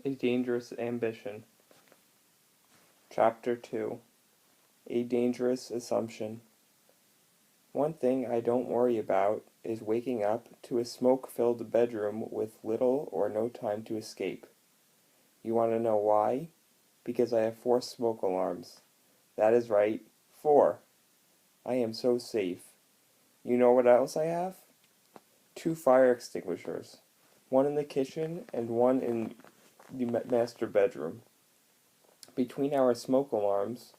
A Dangerous Ambition. Chapter 2. A Dangerous Assumption. One thing I don't worry about is waking up to a smoke-filled bedroom with little or no time to escape. You want to know why? Because I have 4 smoke alarms. That is right, 4. I am so safe. You know what else I have? 2 fire extinguishers. One in the kitchen and one in the master bedroom. Between our smoke alarms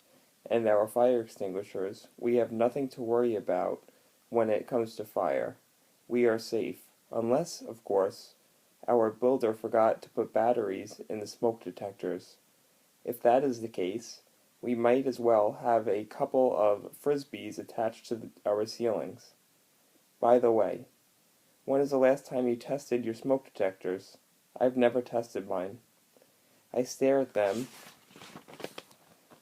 and our fire extinguishers, we have nothing to worry about when it comes to fire. We are safe, unless, of course, our builder forgot to put batteries in the smoke detectors. If that is the case, we might as well have a couple of frisbees attached to our ceilings. By the way, when is the last time you tested your smoke detectors? I've never tested mine. I stare at them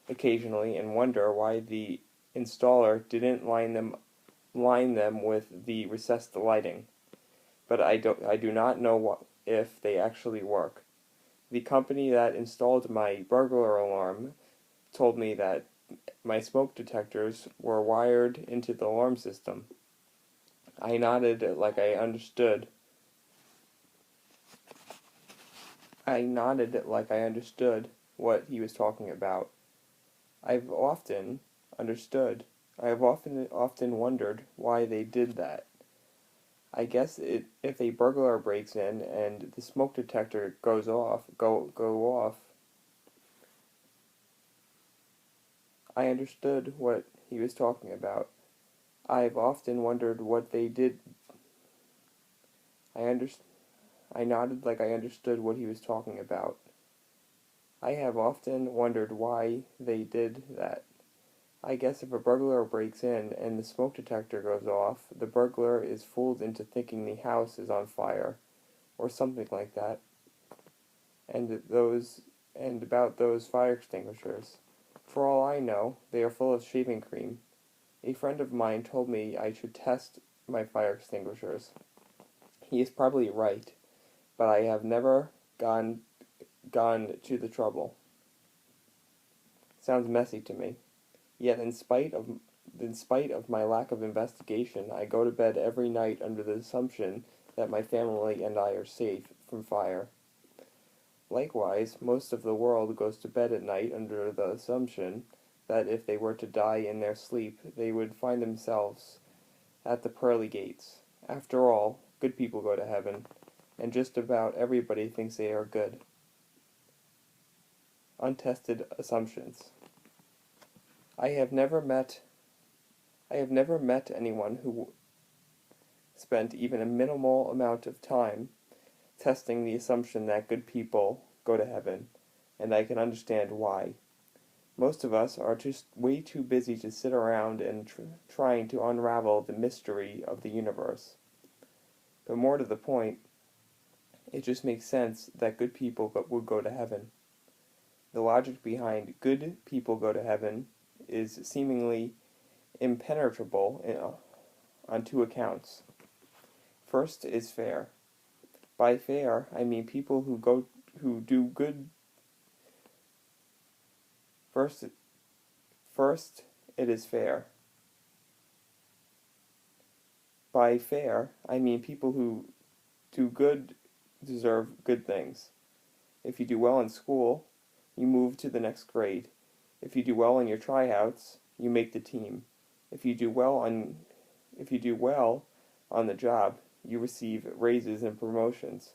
occasionally and wonder why the installer didn't line them with the recessed lighting. But I do not know if they actually work. The company that installed my burglar alarm told me that my smoke detectors were wired into the alarm system. I nodded like I understood. What he was talking about. I have often wondered why they did that. I guess if a burglar breaks in and the smoke detector go off. I understood what he was talking about. I've often wondered what they did. I nodded like I understood what he was talking about. I have often wondered why they did that. I guess if a burglar breaks in and the smoke detector goes off, the burglar is fooled into thinking the house is on fire, or something like that. And about those fire extinguishers. For all I know, they are full of shaving cream. A friend of mine told me I should test my fire extinguishers. He is probably right, but I have never gone to the trouble. Sounds messy to me. Yet in spite of my lack of investigation, I go to bed every night under the assumption that my family and I are safe from fire. Likewise, most of the world goes to bed at night under the assumption that if they were to die in their sleep, they would find themselves at the pearly gates. After all, good people go to heaven, and just about everybody thinks they are good. Untested assumptions. I have never met anyone who spent even a minimal amount of time testing the assumption that good people go to heaven, and I can understand why. Most of us are just way too busy to sit around and trying to unravel the mystery of the universe. But more to the point, it just makes sense that good people would go to heaven. The logic behind good people go to heaven is seemingly impenetrable on 2 accounts. First is fair. By fair, I mean people who do good. First, it is fair. By fair, I mean people who do good deserve good things. If you do well in school, you move to the next grade. If you do well in your tryouts, you make the team. If you do well on the job, you receive raises and promotions.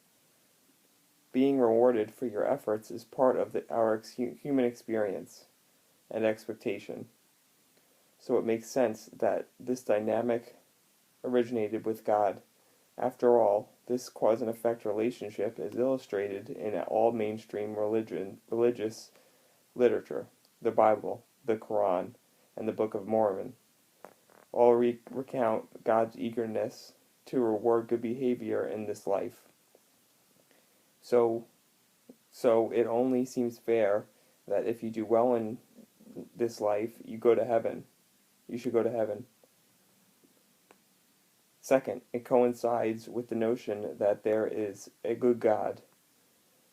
Being rewarded for your efforts is part of our human experience and expectation. So it makes sense that this dynamic originated with God. After all, this cause and effect relationship is illustrated in all mainstream religious literature, the Bible, the Quran, and the Book of Mormon. All recount God's eagerness to reward good behavior in this life. So it only seems fair that if you do well in this life, you go to heaven. You should go to heaven. Second, it coincides with the notion that there is a good God.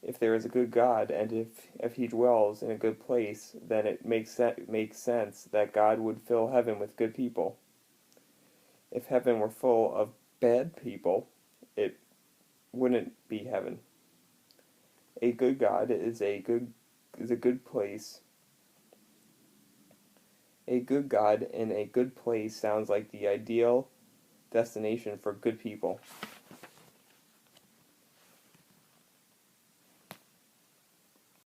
If there is a good God, and if he dwells in a good place, then it makes sense that God would fill heaven with good people. If heaven were full of bad people, it wouldn't be heaven. A good God is a good place. A good God in a good place sounds like the ideal destination for good people.